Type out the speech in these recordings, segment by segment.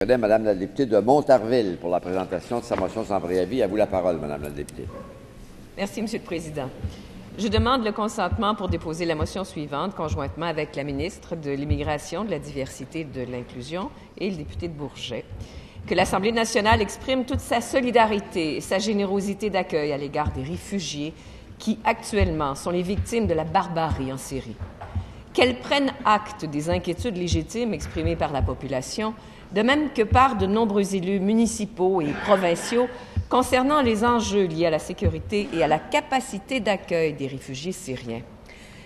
Madame la députée de Montarville pour la présentation de sa motion sans préavis. À vous la parole, Madame la députée. Merci, Monsieur le Président. Je demande le consentement pour déposer la motion suivante conjointement avec la ministre de l'Immigration, de la Diversité et de l'Inclusion et le député de Bourget. Que l'Assemblée nationale exprime toute sa solidarité et sa générosité d'accueil à l'égard des réfugiés qui, actuellement, sont les victimes de la barbarie en Syrie. Qu'elle prenne acte des inquiétudes légitimes exprimées par la population, de même que par de nombreux élus municipaux et provinciaux concernant les enjeux liés à la sécurité et à la capacité d'accueil des réfugiés syriens.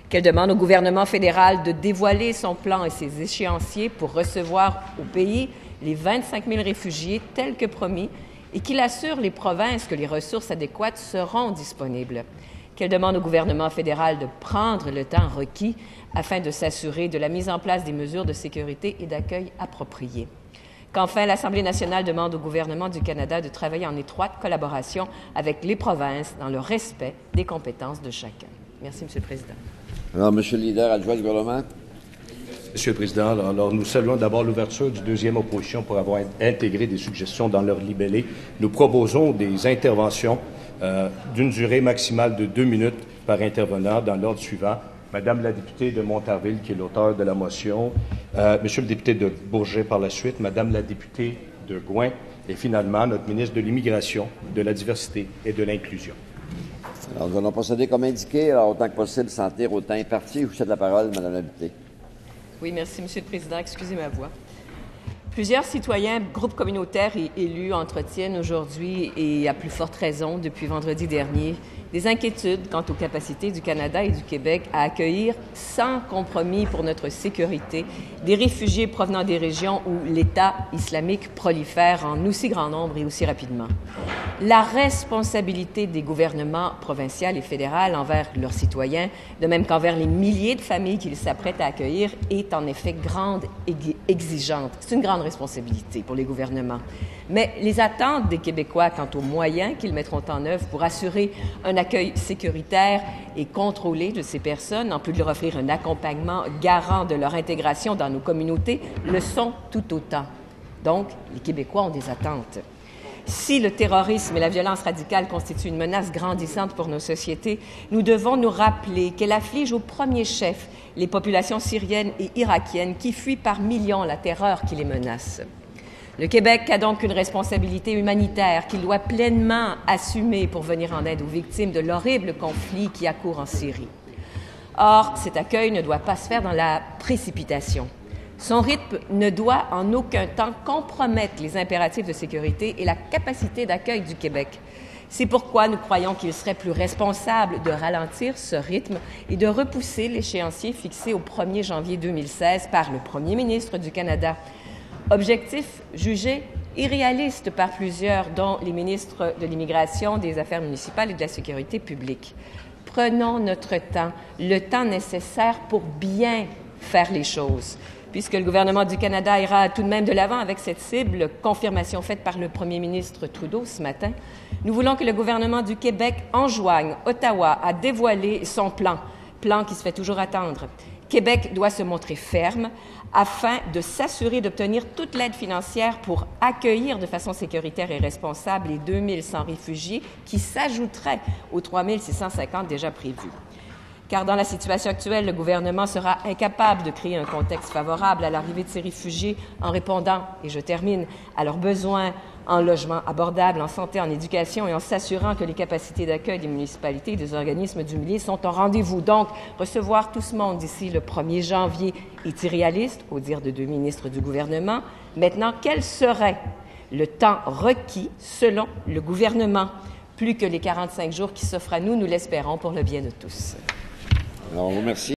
Qu'elle demande au gouvernement fédéral de dévoiler son plan et ses échéanciers pour recevoir au pays les 25 000 réfugiés tels que promis et qu'il assure les provinces que les ressources adéquates seront disponibles. Qu'elle demande au gouvernement fédéral de prendre le temps requis afin de s'assurer de la mise en place des mesures de sécurité et d'accueil appropriées. Qu'enfin, l'Assemblée nationale demande au gouvernement du Canada de travailler en étroite collaboration avec les provinces dans le respect des compétences de chacun. Merci, Monsieur le Président. Alors, Monsieur le leader adjoint du gouvernement. Monsieur le Président, alors nous saluons d'abord l'ouverture du deuxième opposition pour avoir intégré des suggestions dans leur libellé. Nous proposons des interventions d'une durée maximale de 2 minutes par intervenant dans l'ordre suivant. Madame la députée de Montarville, qui est l'auteur de la motion, Monsieur le député de Bourget par la suite, Madame la députée de Gouin et finalement notre ministre de l'Immigration, de la Diversité et de l'Inclusion. Alors, nous allons procéder comme indiqué, alors, autant que possible, sans tenir au temps imparti. Je vous cède la parole, Madame la députée. Oui, merci, Monsieur le Président. Excusez ma voix. Plusieurs citoyens, groupes communautaires et élus entretiennent aujourd'hui, et à plus forte raison depuis vendredi dernier, des inquiétudes quant aux capacités du Canada et du Québec à accueillir sans compromis pour notre sécurité des réfugiés provenant des régions où l'État islamique prolifère en aussi grand nombre et aussi rapidement. La responsabilité des gouvernements provinciaux et fédéraux envers leurs citoyens, de même qu'envers les milliers de familles qu'ils s'apprêtent à accueillir, est en effet grande et exigeante. C'est une grande responsabilité pour les gouvernements. Mais les attentes des Québécois quant aux moyens qu'ils mettront en œuvre pour assurer un accueil sécuritaire et contrôlé de ces personnes, en plus de leur offrir un accompagnement garant de leur intégration dans nos communautés, le sont tout autant. Donc, les Québécois ont des attentes. Si le terrorisme et la violence radicale constituent une menace grandissante pour nos sociétés, nous devons nous rappeler qu'elle afflige au premier chef les populations syriennes et irakiennes qui fuient par millions la terreur qui les menace. Le Québec a donc une responsabilité humanitaire qu'il doit pleinement assumer pour venir en aide aux victimes de l'horrible conflit qui accourt en Syrie. Or, cet accueil ne doit pas se faire dans la précipitation. Son rythme ne doit en aucun temps compromettre les impératifs de sécurité et la capacité d'accueil du Québec. C'est pourquoi nous croyons qu'il serait plus responsable de ralentir ce rythme et de repousser l'échéancier fixé au 1er janvier 2016 par le premier ministre du Canada. Objectif jugé irréaliste par plusieurs, dont les ministres de l'Immigration, des Affaires municipales et de la Sécurité publique. Prenons notre temps, le temps nécessaire pour bien faire les choses. Puisque le gouvernement du Canada ira tout de même de l'avant avec cette cible, confirmation faite par le premier ministre Trudeau ce matin, nous voulons que le gouvernement du Québec enjoigne Ottawa à dévoiler son plan qui se fait toujours attendre. Québec doit se montrer ferme afin de s'assurer d'obtenir toute l'aide financière pour accueillir de façon sécuritaire et responsable les 2100 réfugiés qui s'ajouteraient aux 3650 déjà prévus. Car dans la situation actuelle, le gouvernement sera incapable de créer un contexte favorable à l'arrivée de ces réfugiés en répondant, et je termine, à leurs besoins en logement abordable, en santé, en éducation et en s'assurant que les capacités d'accueil des municipalités et des organismes du milieu sont au rendez-vous. Donc, recevoir tout ce monde d'ici le 1er janvier est irréaliste, au dire de 2 ministres du gouvernement. Maintenant, quel serait le temps requis selon le gouvernement? Plus que les 45 jours qui s'offrent à nous, nous l'espérons pour le bien de tous. Alors, on vous remercie.